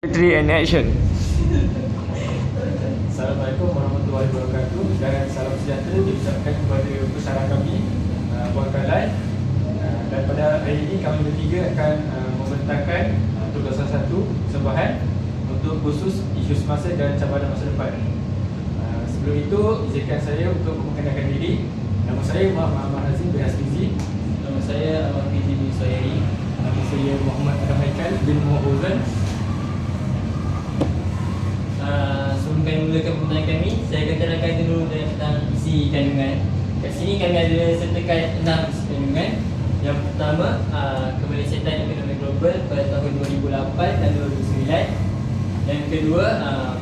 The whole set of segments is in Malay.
3 and action. Assalamualaikum warahmatullahi wabarakatuh dan salam sejahtera diucapkan kepada pesanan kami Puan Kalai. Dan pada hari ini kami bertiga akan membentangkan tugasan satu sembahan untuk khusus isu semasa dan cabaran masa depan. Sebelum itu izinkan saya untuk memperkenalkan diri. Nama saya Muhammad Hazim bin Hasbizi. Nama saya Ahmad Fizi bin Soyeri. Nama saya Muhammad Adam Haikal bin Muhammad Fauzan. Sebelum kami mulakan pembinaan kami, saya akan terangkan dulu tentang isi kandungan. Kat sini kami ada sertakan 6 isi kandungan. Yang pertama, kemelesatan ekonomi global pada tahun 2008 dan 2009. Yang kedua,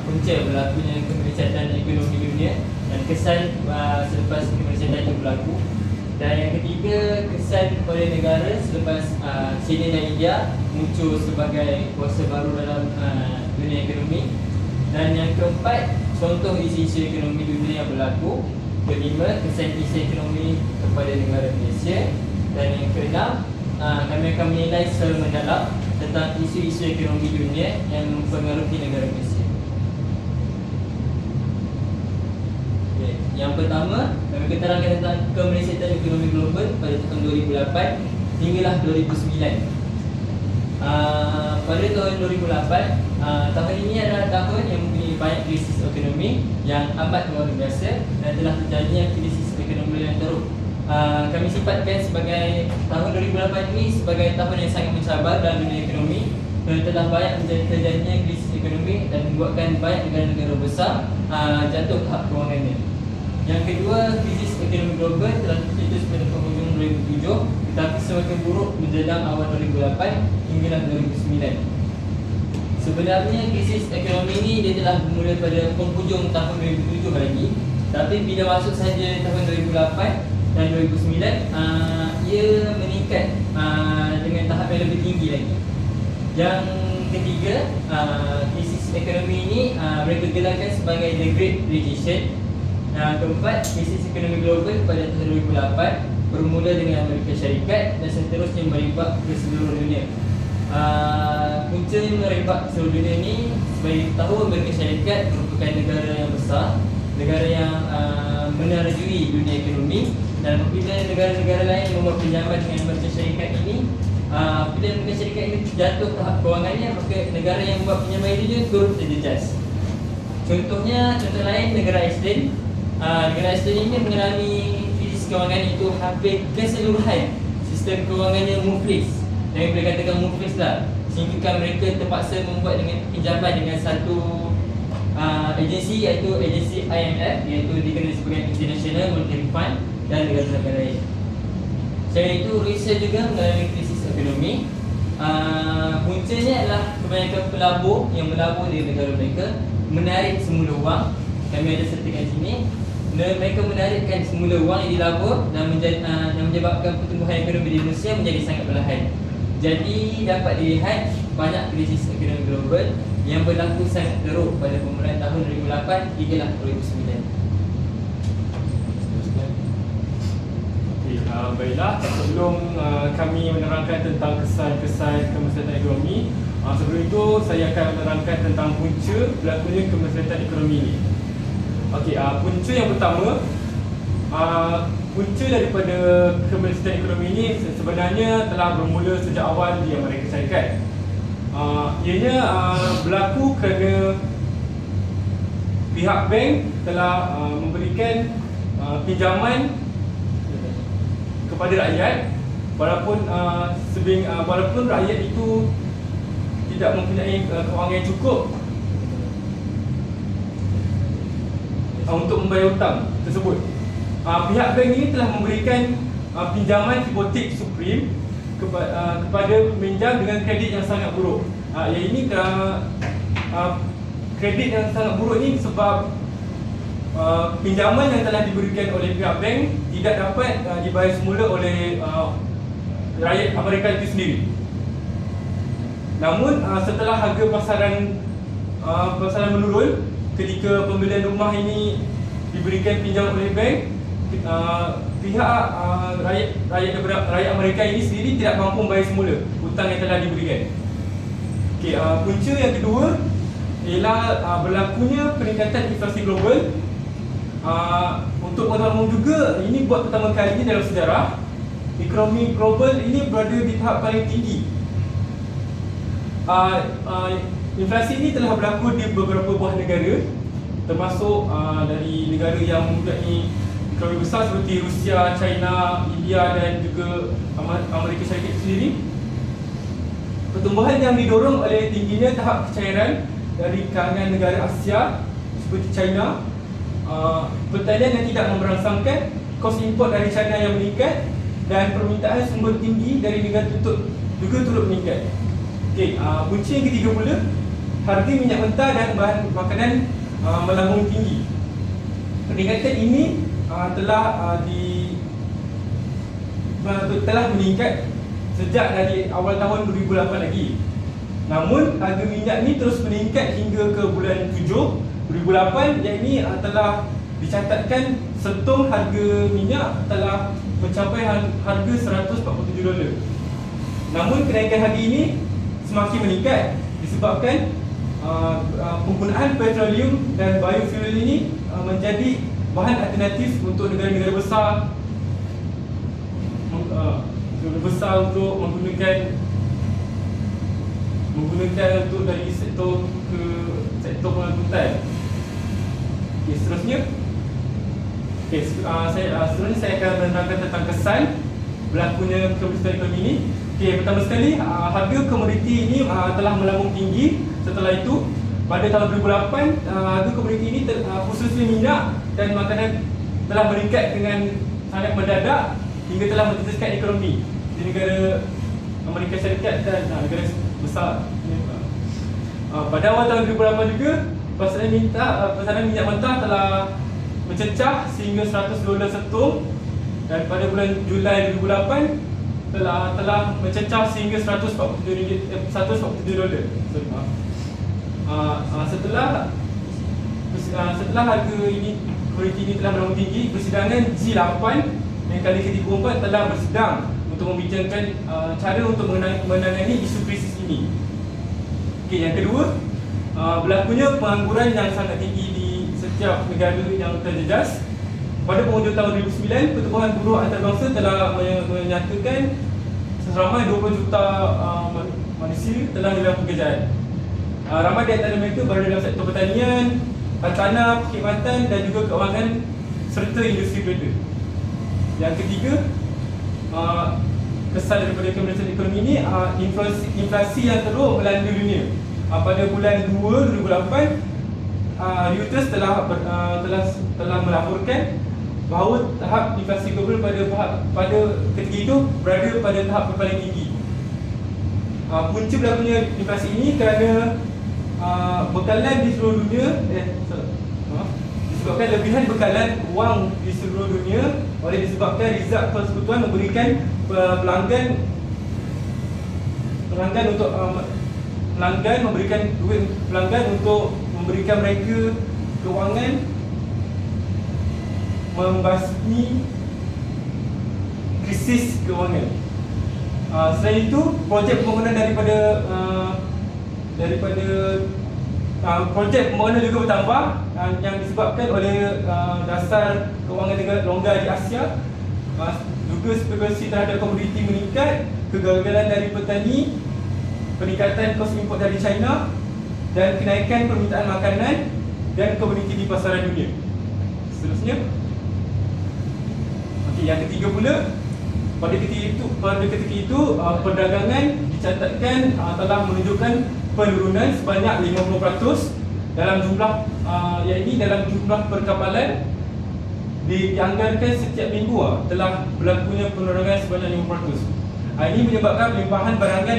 punca berlakunya kemelesatan ekonomi dunia dan kesan selepas kemelesatan itu berlaku. Dan yang ketiga, kesan kepada negara selepas China dan India muncul sebagai kuasa baru dalam dunia ekonomi. Dan yang keempat, contoh isu-isu ekonomi dunia yang berlaku. Kelima, kesan isu ekonomi kepada negara Malaysia. Dan yang keenam, kami akan menilai secara mendalam tentang isu-isu ekonomi dunia yang mempengaruhi negara Malaysia. Okay. Yang pertama, kami akan terangkan tentang kemelesatan ekonomi global pada tahun 2008 hinggalah 2009. Pada tahun 2008, tahun ini adalah tahun yang mempunyai banyak krisis ekonomi yang amat luar biasa dan telah terjadinya krisis ekonomi yang teruk. Kami sifatkan sebagai tahun 2008 ini sebagai tahun yang sangat mencabar dalam dunia ekonomi dan telah banyak terjadinya krisis ekonomi dan membuatkan banyak negara-negara besar jatuh tahap kewangannya. Yang kedua, krisis ekonomi global telah tercetus pada penghujung 2007 tetapi semakin buruk menjelang awal 2008 hinggalah 2009. Sebenarnya krisis ekonomi ini dia telah bermula pada penghujung tahun 2007 lagi, tapi bila masuk saja tahun 2008 dan 2009 ia meningkat dengan tahap yang lebih tinggi lagi. Yang ketiga, krisis ekonomi ini mereka gelarkan sebagai the Great Recession. Keempat, krisis ekonomi global pada tahun 2008 bermula dengan Amerika Syarikat dan seterusnya merebak ke seluruh dunia. Puncanya merebak ke seluruh dunia ini sebagai tahu Amerika Syarikat merupakan negara yang besar, negara yang menerjui dunia ekonomi, dan apabila negara-negara lain membuat pinjaman dengan Amerika Syarikat ini, apabila Amerika Syarikat ini jatuh tahap kewangannya, maka negara yang membuat pinjaman ini juga turut terjejas. Contoh lain negara Iceland. Negara Iceland ini mengalami krisis kewangan itu hampir keseluruhan sistem kewangannya muflis. Yang boleh katakan muflis lah, sehingga mereka terpaksa membuat dengan pinjaman dengan satu agensi, iaitu agensi IMF, iaitu dikenali sebagai International Monetary Fund, dan negara-negara lain. Selain itu, Rusia juga mengalami krisis ekonomi. Puncanya adalah kebanyakan pelabur yang melabur di negara mereka menarik semula wang. Kami ada sertakan sini. Mereka menarikkan semula wang yang dilabur dan menyebabkan pertumbuhan ekonomi di Indonesia menjadi sangat perlahan. Jadi dapat dilihat banyak krisis ekonomi global yang berlaku sangat teruk pada permulaan tahun 2008 hinggalah 2009. Baiklah, sebelum kami menerangkan tentang kesan-kesan kemelesatan ekonomi, sebelum itu saya akan menerangkan tentang punca berlakunya kemelesatan ekonomi ini. Okey, punca yang pertama, punca daripada kemelesatan ekonomi ini sebenarnya telah bermula sejak awal di Amerika Syarikat. Ianya berlaku kerana pihak bank telah memberikan pinjaman kepada rakyat walaupun rakyat itu tidak mempunyai kewangan yang cukup untuk membayar hutang tersebut. Pihak bank ini telah memberikan pinjaman hipotek supreme kepada peminjam dengan kredit yang sangat buruk. Yang ini kredit yang sangat buruk ini sebab pinjaman yang telah diberikan oleh pihak bank tidak dapat dibayar semula oleh rakyat Amerika itu sendiri. Namun setelah harga pasaran menurun ketika pembelian rumah ini diberikan pinjaman oleh bank, pihak rakyat Amerika ini sendiri tidak mampu membayar semula hutang yang telah diberikan. Okey, punca yang kedua ialah berlakunya peningkatan inflasi global. Untuk pengetahuan juga, ini buat pertama kalinya dalam sejarah ekonomi global ini berada di tahap paling tinggi. Inflasi ini telah berlaku di beberapa buah negara, termasuk dari negara yang mempunyai ekonomi besar seperti Rusia, China, India dan juga Amerika Syarikat sendiri. Pertumbuhan yang didorong oleh tingginya tahap kecairan dari kalangan negara Asia seperti China, pertanian yang tidak memberangsangkan, kos import dari China yang meningkat dan permintaan sumber tinggi dari negara tutup juga turut meningkat. Okey, punca yang ketiga pula, harga minyak mentah dan bahan makanan melambung tinggi. Peningkatan ini telah meningkat sejak dari awal tahun 2008 lagi. Namun harga minyak ni terus meningkat hingga ke bulan 7 2008, yang ini telah dicatatkan sentuh harga minyak telah mencapai harga $147. Namun kenaikan harga ini semakin meningkat disebabkan penggunaan petroleum dan biofuel ini menjadi bahan alternatif untuk negara-negara besar untuk menggunakan untuk dari sektor ke sektor pengangkutan. Okey, seterusnya saya akan menerangkan tentang kesan berlakunya kerusakan ekonomi ini. Okey, pertama sekali, harga komoditi ini telah melambung tinggi. Setelah itu, pada tahun 2008, harga komoditi ini khususnya minyak dan makanan telah meningkat dengan sangat mendadak hingga telah mencetuskan ekonomi di negara Amerika Syarikat dan negara besar. Pada awal tahun 2008 juga, pesanan minyak mentah telah mencecah sehingga $100 setung, dan pada bulan Julai 2008 telah mencecah sehingga $147. Setelah harga komoditi ini telah melambung tinggi, persidangan G8 yang kali ke-34 telah bersidang untuk membincangkan cara untuk menangani isu krisis ini. Okey, yang kedua, berlakunya pengangguran yang sangat tinggi di setiap negara yang terjejas. Pada penghujung tahun 2009, Pertubuhan Buruh Antarabangsa telah menyatakan seramai 20 juta manusia telah hilang pekerjaan. Ramai di antara mereka berada dalam sektor pertanian, tanah, perkhidmatan dan juga keuangan serta industri berada. Yang ketiga, kesan daripada keberhasilan ekonomi ini, inflasi yang teruk melanda dunia. Pada bulan 2 2008, Reuters telah melaporkan bahawa tahap inflasi global pada ketika itu berada pada tahap paling tinggi. Punca berlakunya inflasi ini kerana bekalan di seluruh dunia disebabkan lebihan bekalan wang di seluruh dunia oleh disebabkan Rizal Persekutuan memberikan pelanggan memberikan duit pelanggan untuk memberikan mereka kewangan membasmi krisis kewangan. Selain itu, projek pembangunan projek pembangunan juga bertambah yang disebabkan oleh dasar kewangan negara longgar di Asia. Juga spekulasi terhadap komoditi meningkat, kegagalan dari petani, peningkatan kos import dari China dan kenaikan permintaan makanan dan komoditi di pasaran dunia. Seterusnya, okey, yang ketiga pula, pada ketika itu perdagangan dicatatkan telah menunjukkan penurunan sebanyak 50% dalam jumlah dalam jumlah perkapalan. Dianggarkan setiap minggu telah berlakunya penurunan sebanyak 50%. Ini menyebabkan limpahan barangan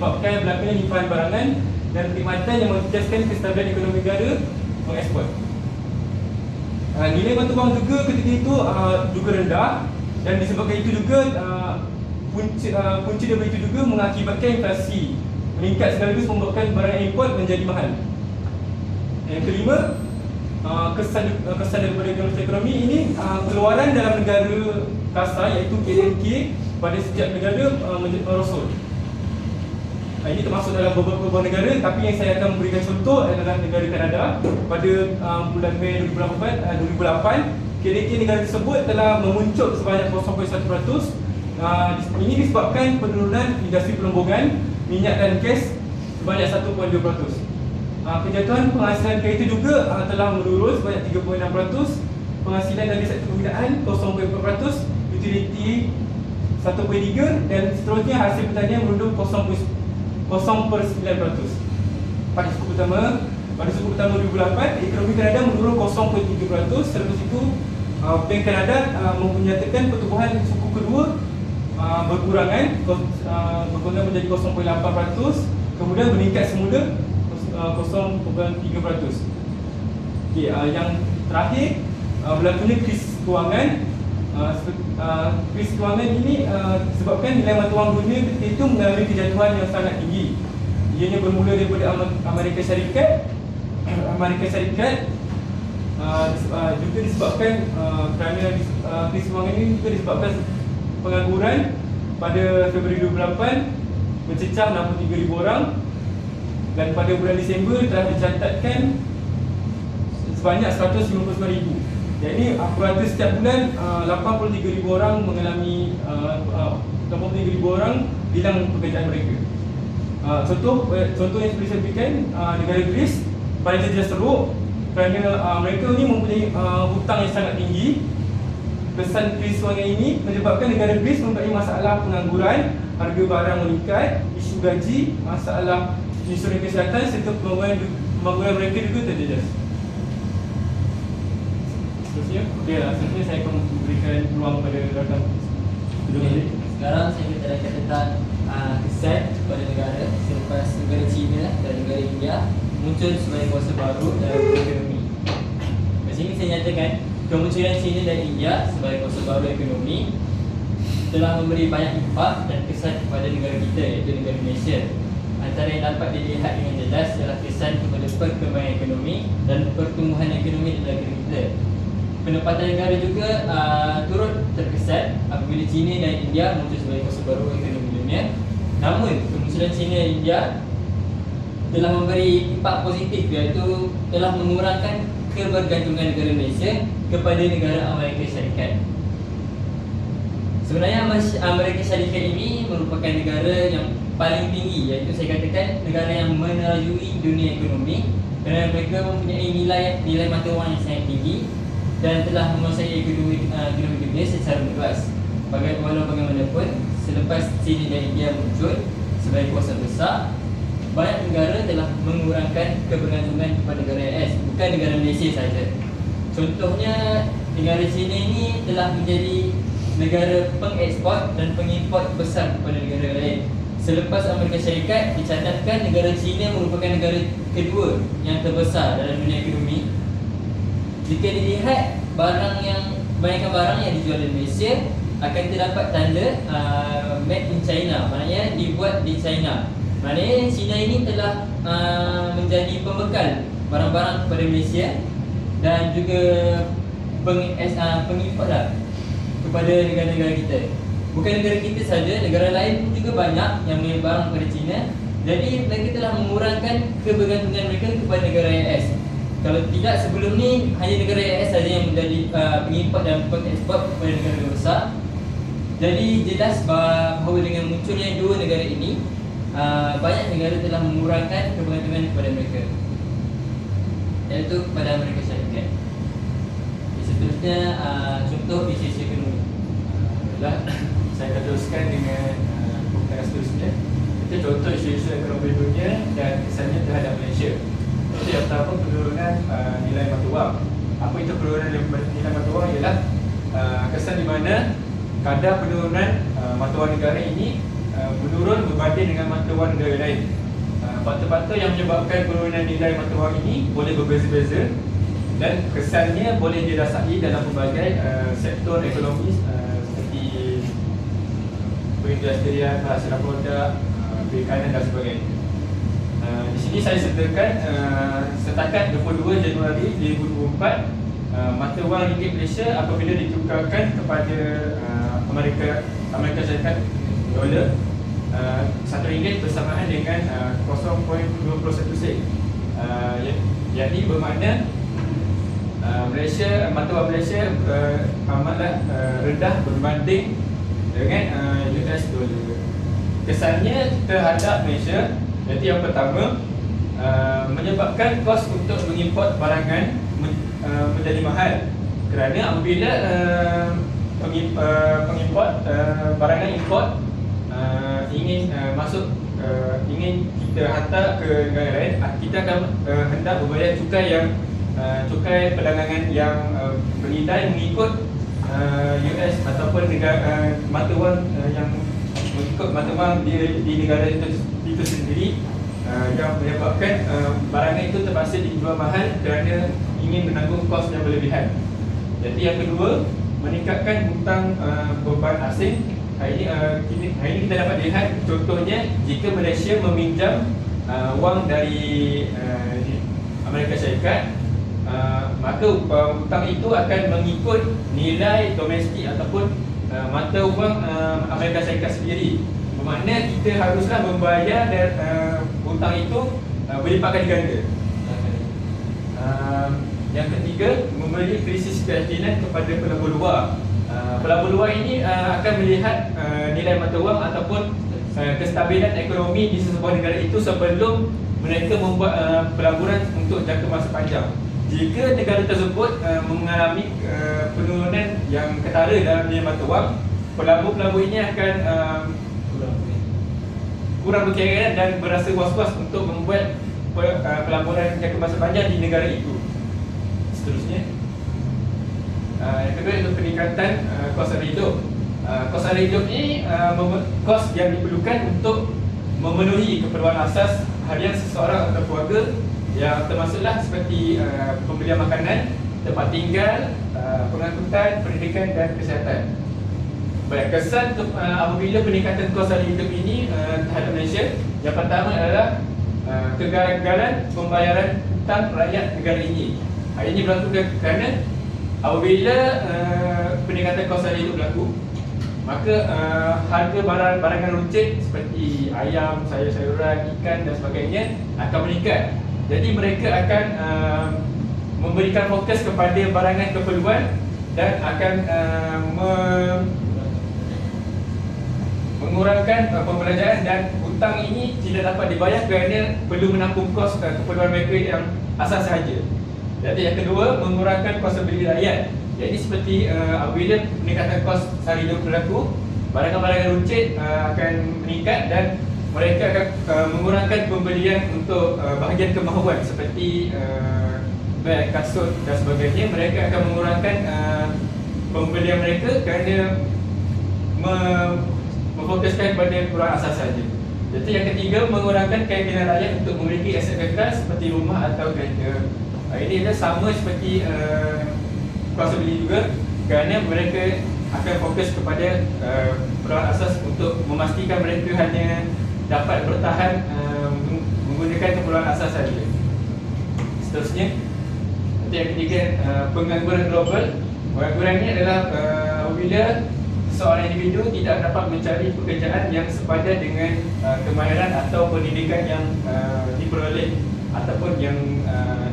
berlakunya limpahan barangan dan perkhidmatan yang menjejaskan kestabilan ekonomi negara mengekspor. Nilai bantu wang juga ketika itu juga rendah, dan disebabkan itu juga punca daripada itu juga mengakibatkan inflasi meningkat sekaligus membuatkan barang import menjadi mahal. Yang kelima, kesan daripada ekonomi ini, keluaran dalam negara kasar iaitu KNK pada setiap negara merosot. Ini termasuk dalam beberapa negara, tapi yang saya akan memberikan contoh adalah negara Kanada. Pada bulan Mei 2008, KDK negara tersebut telah memuncak sebanyak 0.1%. Ini disebabkan penurunan industri perombongan minyak dan gas sebanyak 1.2%. Kejatuhan penghasilan kereta juga telah menurun sebanyak 3.6%, penghasilan dari sektor pembinaan 0.4%, utility 1.3%, dan seterusnya hasil pertanian menurun 0.9%. Pada suku pertama 2008, ekonomi Kanada menurun 0.3%. Selepas itu, Bank Kanada menyatakan pertumbuhan suku kedua berkurangan menjadi 0.8%, kemudian meningkat semula 0.3%. Yang terakhir, berlakunya krisis kewangan. Krisis kewangan ini disebabkan nilai mata wang dunia ketika itu mengalami kejatuhan yang sangat tinggi. Ianya bermula daripada Amerika Syarikat juga disebabkan kerana krisis kewangan ini juga disebabkan pengangguran pada Februari 2008 mencecah 63,000 orang, dan pada bulan Disember telah dicatatkan sebanyak 159,000. Jadi purata setiap bulan 83,000 orang mengalami 83,000 orang hilang pekerjaan mereka. Contoh yang seperti saya berikan, negara Greece paling terjejas teruk kerana mereka ni mempunyai hutang yang sangat tinggi. Kesan krisis kewangan ini menyebabkan negara Greece mempunyai masalah pengangguran, harga barang meningkat, isu gaji, masalah insurans kesihatan serta pembangunan mereka juga terjejas. Seterusnya saya akan memberikan peluang kepada rakan. Sekarang saya akan terangkan tentang kesan kepada negara selepas negara China dan negara India muncul sebagai kuasa baru dalam ekonomi. Di sini saya nyatakan kemunculan China dan India sebagai kuasa baru ekonomi telah memberi banyak impak dan kesan kepada negara kita, iaitu negara Malaysia. Antara yang dapat dilihat dengan jelas adalah kesan kepada perkembangan ekonomi dan pertumbuhan ekonomi di negara kita. Pendapatan negara juga turut terkesan apabila China dan India muncul sebagai kuasa baru ekonomi dunia. Namun kemunculan China dan India telah memberi impak positif, iaitu telah mengurangkan kebergantungan negara Malaysia kepada negara Amerika Syarikat. Sebenarnya Amerika Syarikat ini merupakan negara yang paling tinggi, iaitu saya katakan negara yang menerajui dunia ekonomi kerana mereka mempunyai nilai mata wang yang sangat tinggi dan telah menguasai ekonomi dunia secara luas. Walau bagaimanapun, selepas China dan India muncul sebagai kuasa besar, banyak negara telah mengurangkan kebergantungan kepada negara AS, bukan negara Malaysia sahaja. Contohnya, negara China ini telah menjadi negara pengeksport dan pengimport besar kepada negara lain. Selepas Amerika Syarikat, dicatatkan negara China merupakan negara kedua yang terbesar dalam dunia ekonomi. Jika dilihat banyakkan barang yang dijual di Malaysia akan terdapat tanda made in China, maknanya dibuat di China. Maknanya China ini telah menjadi pembekal barang-barang kepada Malaysia dan juga pengimport kepada negara-negara kita. Bukan negara kita saja, negara lain pun juga banyak yang mengirim barang kepada China. Jadi mereka telah mengurangkan kebergantungan mereka kepada negara AS. Kalau tidak, sebelum ni hanya negara AS saja yang menjadi pengimport dan pengeksport kepada negara besar. Jadi jelas bahawa dengan munculnya dua negara ini, banyak negara telah mengurangkan kebergantungan kepada mereka, iaitu kepada Amerika Syarikat. Seterusnya, contoh di sisi ekonomi. Saya akan teruskan dengan perkara seterusnya. Kita contoh isu-isu ekonomi dunia dan kesannya terhadap Malaysia. Jadi yang pertama, penurunan nilai mata wang. Apa itu penurunan nilai mata wang? Ialah kesan di mana kadar penurunan mata wang negara ini menurun berbanding dengan mata wang negara lain. Faktor-faktor yang menyebabkan penurunan nilai mata wang ini boleh berbeza-beza dan kesannya boleh dirasai dalam pelbagai sektor ekonomi seperti perindustrian, penghasilan produk, perikanan dan sebagainya. Di sini saya sertakan setakat 22 Januari 2024 mata wang ringgit Malaysia apabila ditukarkan kepada Amerika Syarikat dolar, satu RM1 bersamaan dengan 0.21 sen. Jadi bermakna mata wang Malaysia amatlah rendah berbanding dengan US dollar. Kesannya terhadap Malaysia, jadi yang pertama, menyebabkan kos untuk mengimport barangan menjadi mahal, kerana apabila pengimport barangan import ingin ingin kita hantar ke negara lain, kita akan hendak membayar cukai perdagangan yang bernilai mengikut US ataupun negara mata wang yang mengikut mata wang di negara itu sendiri, yang menyebabkan barangan itu terpaksa dijual mahal kerana ingin menanggung kos yang berlebihan. Jadi yang kedua, meningkatkan hutang beban asing. Hari ini kita dapat lihat contohnya, jika Malaysia meminjam wang dari Amerika Syarikat, maka hutang itu akan mengikut nilai domestik ataupun mata wang Amerika Syarikat sendiri. Bermakna kita haruslah membayar hutang itu berlipat kali ganda. Yang ketiga, memberi krisis keyakinan kepada pelabur luar. Pelabur luar ini akan melihat nilai mata wang ataupun kestabilan ekonomi di sesebuah negara itu sebelum mereka membuat pelaburan untuk jangka masa panjang. Jika negara tersebut mengalami penurunan yang ketara dalam nilai mata wang, pelabur-pelabur ini akan kurang berkira dan berasa was-was untuk membuat pelaburan jangka masa panjang di negara itu. Seterusnya, yang kedua itu peningkatan kos sara hidup. Kos sara hidup ini kos yang diperlukan untuk memenuhi keperluan asas harian seseorang atau keluarga, yang termasuklah seperti pembelian makanan, tempat tinggal, pengangkutan, pendidikan dan kesihatan. Baik, kesan apabila peningkatan kos sara hidup ini terhadap Malaysia, yang pertama adalah kegagalan pembayaran hutang rakyat negara ini. Hari ini berlaku kerana apabila peningkatan kos sara hidup berlaku, maka harga barangan runcit seperti ayam, sayur-sayuran, ikan dan sebagainya akan meningkat. Jadi mereka akan memberikan fokus kepada barangan keperluan dan akan mengurangkan pembelanjaan, dan hutang ini tidak dapat dibayar kerana perlu menampung kos keperluan mereka yang asas sahaja. Jadi yang kedua, mengurangkan kos beli rakyat. Jadi seperti apabila peningkatan kos sara hidup berlaku, barangan-barangan runcit akan meningkat dan mereka akan mengurangkan pembelian untuk bahagian kemahuan seperti beg, kasut dan sebagainya. Mereka akan mengurangkan pembelian mereka kerana memfokuskan pada keperluan asas saja. Jadi yang ketiga, mengurangkan keyakinan rakyat untuk memiliki aset kekal seperti rumah atau kereta. Ini adalah sama seperti kuasa beli juga, kerana mereka akan fokus kepada keperluan asas untuk memastikan mereka hanya dapat bertahan menggunakan keperluan asas saja. Seterusnya, yang ketiga, pengangguran global. Pengangguran ini adalah apabila seorang individu tidak dapat mencari pekerjaan yang sepadan dengan kemahiran atau pendidikan yang diperoleh ataupun yang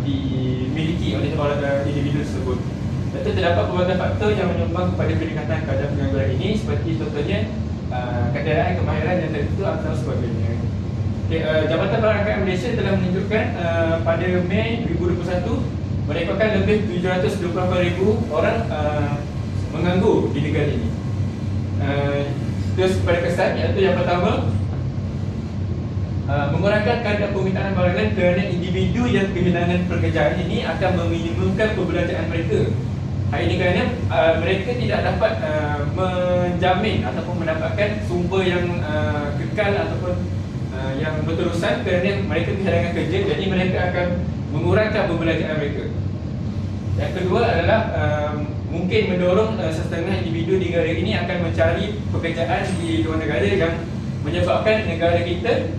dimiliki oleh orang individu tersebut. Tentu terdapat pelbagai faktor yang menyumbang kepada peningkatan kadar pengangguran ini, seperti contohnya ketiadaan kemahiran yang tertentu atau sebagainya. Jabatan Perangkat Malaysia telah menunjukkan pada Mei 2021 merekodkan lebih 728,000 orang menganggur di negara ini. Terus pada kesan, iaitu yang pertama, mengurangkan kadar permintaan barangan kerana individu yang kehilangan pekerjaan ini akan meminimumkan perbelanjaan mereka. Hari ini kerana mereka tidak dapat menjamin ataupun mendapatkan sumber yang kekal ataupun yang berterusan kerana mereka kehilangan kerja, jadi mereka akan mengurangkan perbelanjaan mereka. Yang kedua adalah mungkin mendorong setengah individu di negara ini akan mencari pekerjaan di luar negara, yang menyebabkan negara kita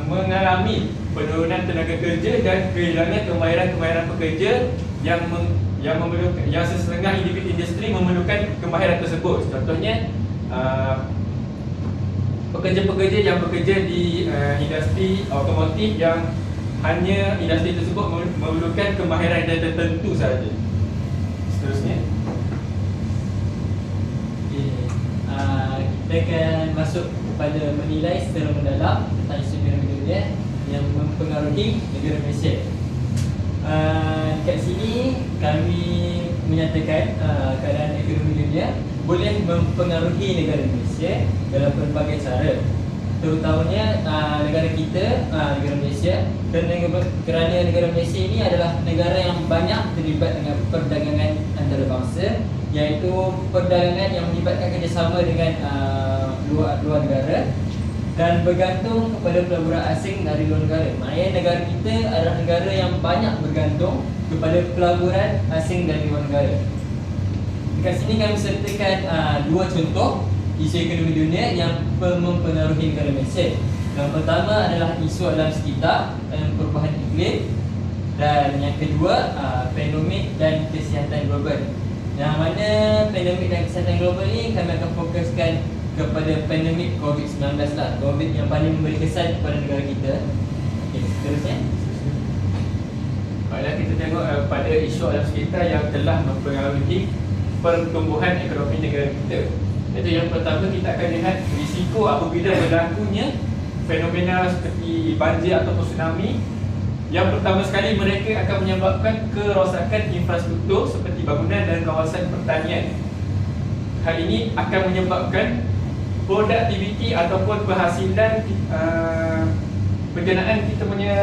mengalami penurunan tenaga kerja dan kehilangan kemahiran pekerja yang setengah individu industri memerlukan kemahiran tersebut. Contohnya pekerja-pekerja yang bekerja di industri otomotif yang hanya industri tersebut memerlukan kemahiran yang tertentu sahaja. Seterusnya. Kita akan masuk kepada menilai secara mendalam tentang isu piramida dunia yang mempengaruhi negara Malaysia. Kat sini kami menyatakan keadaan ekonomi dunia boleh mempengaruhi negara Malaysia dalam pelbagai cara, terutamanya negara kita, negara Malaysia, kerana negara Malaysia ini adalah negara yang banyak terlibat dengan perdagangan antarabangsa, iaitu perdagangan yang melibatkan kerjasama dengan luar negara dan bergantung kepada pelaburan asing dari luar negara. Maknanya negara kita adalah negara yang banyak bergantung kepada pelaburan asing dari luar negara. Dekat sini kami sertakan dua contoh isu ekonomi dunia yang mempengaruhi negara Malaysia. Yang pertama adalah isu alam sekitar dan perubahan iklim, dan yang kedua pandemik dan kesihatan global. Yang mana pandemik dan kesihatan global ni kami akan fokuskan kepada pandemik COVID-19 lah. COVID yang paling memberi kesan kepada negara kita. Okay, seterusnya. Baiklah, kita tengok pada isu alam sekitar yang telah mempengaruhi pertumbuhan ekonomi negara kita. Iaitu yang pertama, kita akan lihat risiko apabila berlakunya fenomena seperti banjir ataupun tsunami. Yang pertama sekali, mereka akan menyebabkan kerosakan infrastruktur seperti bangunan dan kawasan pertanian. Hal ini akan menyebabkan produktiviti ataupun penghasilan penjanaan kita punya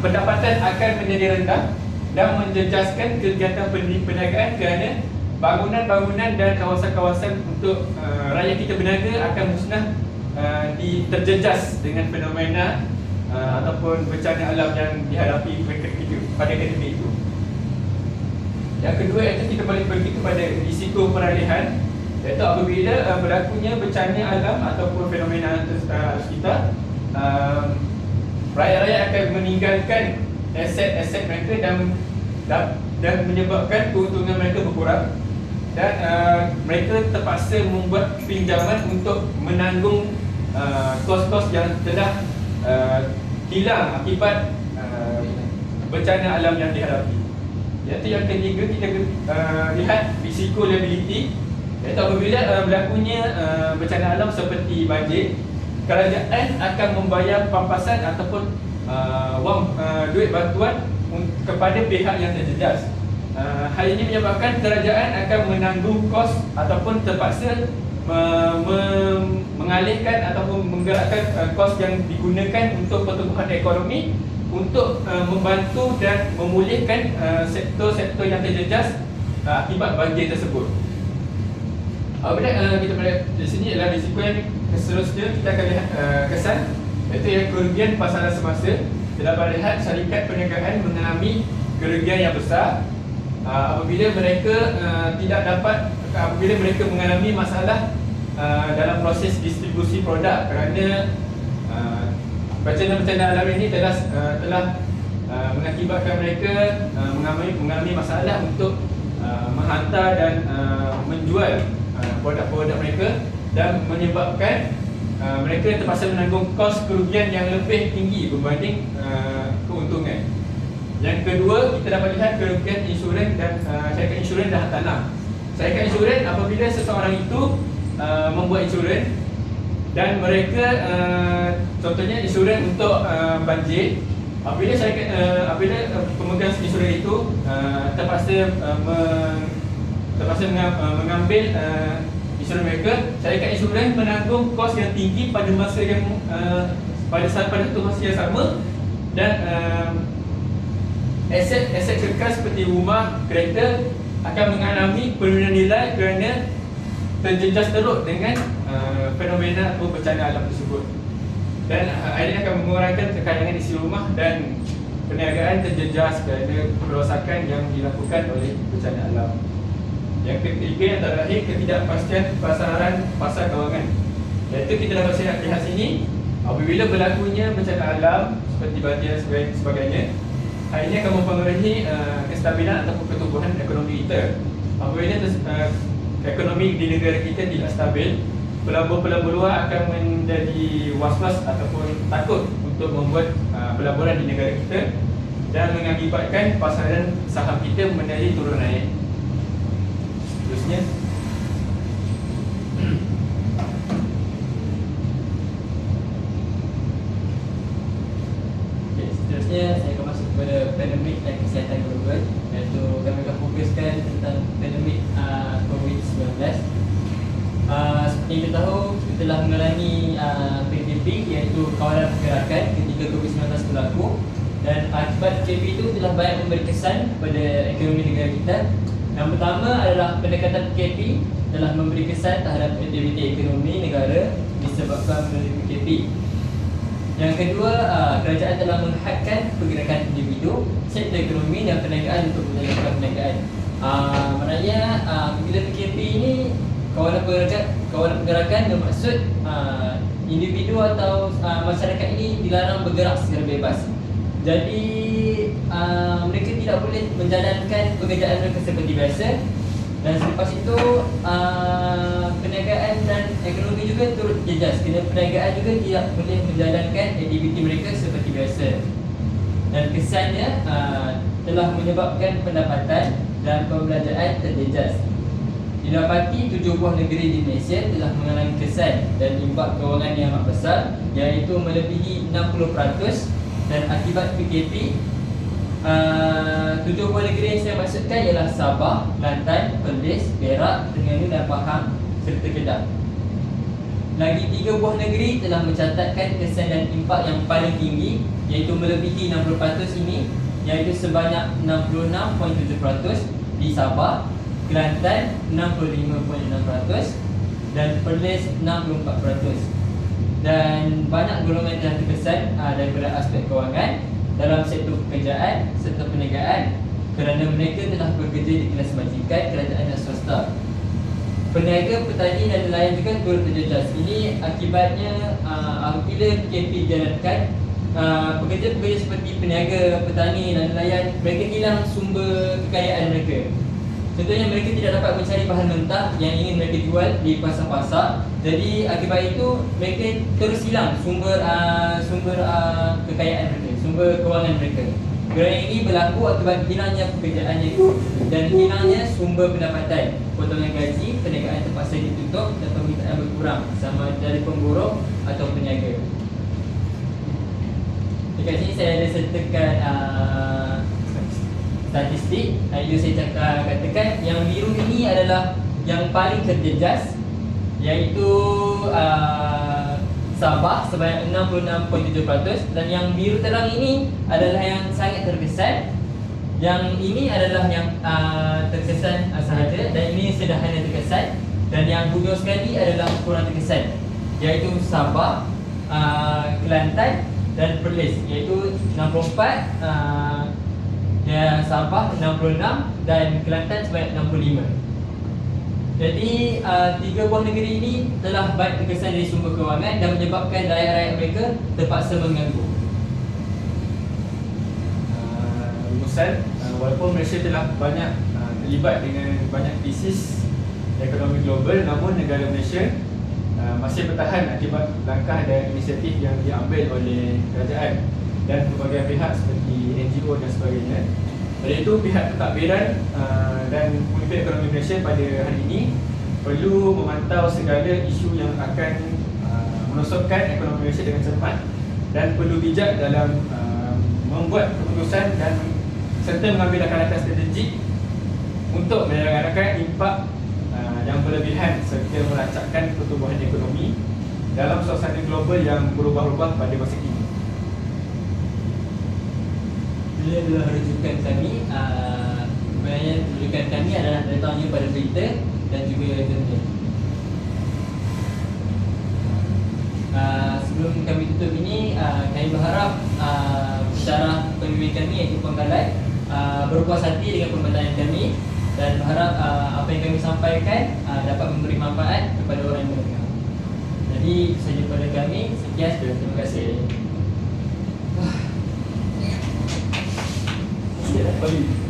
pendapatan akan menjadi rendah dan menjejaskan kegiatan perniagaan kerana bangunan-bangunan dan kawasan-kawasan untuk rakyat kita berniaga akan musnah terjejas dengan fenomena ataupun bencana alam yang dihadapi pada ketika itu. Yang kedua, iaitu kita boleh pergi kepada risiko peralihan, iaitu apabila berlakunya bencana alam ataupun fenomena sekitar, rakyat-rakyat akan meninggalkan aset-aset mereka dan menyebabkan keuntungan mereka berkurang, dan mereka terpaksa membuat pinjaman untuk menanggung kos-kos yang telah hilang akibat bencana alam yang dihadapi. Iaitu yang ketiga, kita lihat risiko liability, iaitu apabila berlakunya bencana alam seperti banjir, kerajaan akan membayar pampasan ataupun duit bantuan kepada pihak yang terjejas. Hal ini menyebabkan kerajaan akan menanggung kos ataupun terpaksa mengalihkan ataupun menggerakkan kos yang digunakan untuk pertumbuhan ekonomi untuk membantu dan memulihkan sektor-sektor yang terjejas akibat banjir tersebut. Apabila kita melihat di sini adalah risiko yang seterusnya, kita akan lihat kesan, iaitu yang kerugian pasaran semasa. Kita dapat lihat syarikat perniagaan mengalami kerugian yang besar apabila mereka mengalami masalah dalam proses distribusi produk kerana bencana-bencana alam ini telah mengakibatkan mereka mengalami masalah untuk menghantar dan menjual produk-produk mereka, dan menyebabkan mereka terpaksa menanggung kos kerugian yang lebih tinggi berbanding keuntungan. Yang kedua, kita dapat lihat kerugian insurans dan syarikat insurans dan hartanah. Syarikat insurans, apabila seseorang itu membuat insurans dan mereka contohnya insurans untuk banjir, apabila pemegang insurans itu terpaksa mengambil insurans mereka, syarikat insurans menanggung kos yang tinggi pada masa yang pada satu masa yang sama, dan aset kekal seperti rumah, kereta akan mengalami penurunan nilai kerana terjejas teruk dengan fenomena atau bencana alam tersebut. Dan ini akan mengurangkan kekayangan isi rumah dan perniagaan terjejas kerana kerosakan yang dilakukan oleh bencana alam. Yang ketiga, yang terakhir, ketidakpastian pasaran pasar kewangan. Iaitu kita dapat lihat sini, apabila berlakunya bencana alam seperti banjir dan sebagainya, hal ini akan mempengaruhi kestabilan ataupun pertumbuhan ekonomi kita. Apabila ekonomi di negara kita tidak stabil, pelabur-pelabur luar akan menjadi was-was ataupun takut untuk membuat pelaburan di negara kita dan mengakibatkan pasaran saham kita menjadi turun naik. Terusnya, seterusnya saya akan masuk kepada pandemik dan kesihatan global, iaitu kami akan fokuskan tentang pandemik COVID-19. Seperti yang kita tahu, kita telah mengalami PKP, iaitu kawalan pergerakan ketika COVID-19 berlaku, dan akibat PKP itu telah banyak memberi kesan kepada ekonomi negara kita. Yang pertama adalah pendekatan PKP telah memberi kesan terhadap aktiviti ekonomi negara disebabkan melalui PKP. Yang kedua, kerajaan telah menghadkan pergerakan individu, sektor ekonomi dan perniagaan untuk menjalankan perniagaan. Maknanya bila PKP ini kawalan pergerakan bermaksud individu atau masyarakat ini dilarang bergerak secara bebas. Jadi mereka tidak boleh menjalankan pekerjaan mereka seperti biasa, dan selepas itu perniagaan dan ekonomi juga turut jejas kerana perniagaan juga tidak boleh menjalankan aktiviti mereka seperti biasa. Dan kesannya telah menyebabkan pendapatan dan pembelanjaan terjejas. Didapati 7 buah negeri di Malaysia telah mengalami kesan dan impak kewangan yang amat besar, iaitu melebihi 60%. Dan akibat PKP, 7 buah negeri yang saya maksudkan ialah Sabah, Kelantan, Perlis, Perak, Terengganu dan Pahang serta Kedah. Lagi 3 buah negeri telah mencatatkan kesan dan impak yang paling tinggi, iaitu melebihi 60% ini, iaitu sebanyak 66.7% di Sabah, Kelantan 65.6% dan Perlis 64%. Dan banyak golongan telah terkesan daripada aspek kewangan dalam sektor pekerjaan serta perniagaan kerana mereka telah bekerja di kelas majikan, kerajaan dan swasta. Peniaga, petani dan nelayan juga turut terjejas. Ini akibatnya apabila PKP dijalankan, pekerja-pekerja seperti peniaga, petani dan nelayan, mereka hilang sumber kekayaan mereka. Contohnya, mereka tidak dapat mencari bahan mentah yang ingin mereka jual di pasar-pasar. Jadi akibat itu mereka terus hilang sumber kekayaan mereka, sumber kewangan mereka. Kerana ini berlaku akibat hilangnya pekerjaannya itu dan hilangnya sumber pendapatan. Potongan gaji, perniagaan terpaksa ditutup dan permintaan berkurang sama dari pemborong atau peniaga. Dekat sini saya ada sertakan statistik. Itu saya katakan yang biru ini adalah yang paling terjejas, iaitu Sabah sebanyak 66.7%, dan yang biru terang ini adalah yang sangat terkesan. Yang ini adalah yang terkesan sahaja, dan ini sederhana terkesan, dan yang hujung sekali adalah kurang terkesan, iaitu Sabah, Kelantan dan Perlis, iaitu 64, dan Sabah 66 dan Kelantan sebanyak 65. Jadi 3 buah negeri ini telah baik terkesan dari sumber kewangan dan menyebabkan rakyat-rakyat mereka terpaksa menganggur. Rumusan, walaupun Malaysia telah banyak terlibat dengan banyak krisis ekonomi global, namun negara Malaysia masih bertahan akibat langkah dan inisiatif yang diambil oleh kerajaan dan pelbagai pihak seperti NGO dan sebagainya. Oleh itu, pihak pentadbiran dan Komite Ekonomi Malaysia pada hari ini perlu memantau segala isu yang akan merosotkan ekonomi Malaysia dengan cepat dan perlu bijak dalam membuat keputusan dan serta mengambil langkah-langkah strategik untuk menyelenggarkan impak yang berlebihan serta merancangkan pertumbuhan ekonomi dalam suasana global yang berubah-ubah pada masa kini. Ini adalah rujukan kami. Sebenarnya rujukan kami adalah datangnya pada berita dan juga jurnal. Sebelum kami tutup ini, kami berharap pensyarah pembimbing kami iaitu Penggalat berpuas hati dengan pembinaan kami dan berharap apa yang kami sampaikan dapat memberi manfaat kepada orang yang mendengar. Jadi itu sahaja pada kami. Sekian, terima kasih. Terima kasih.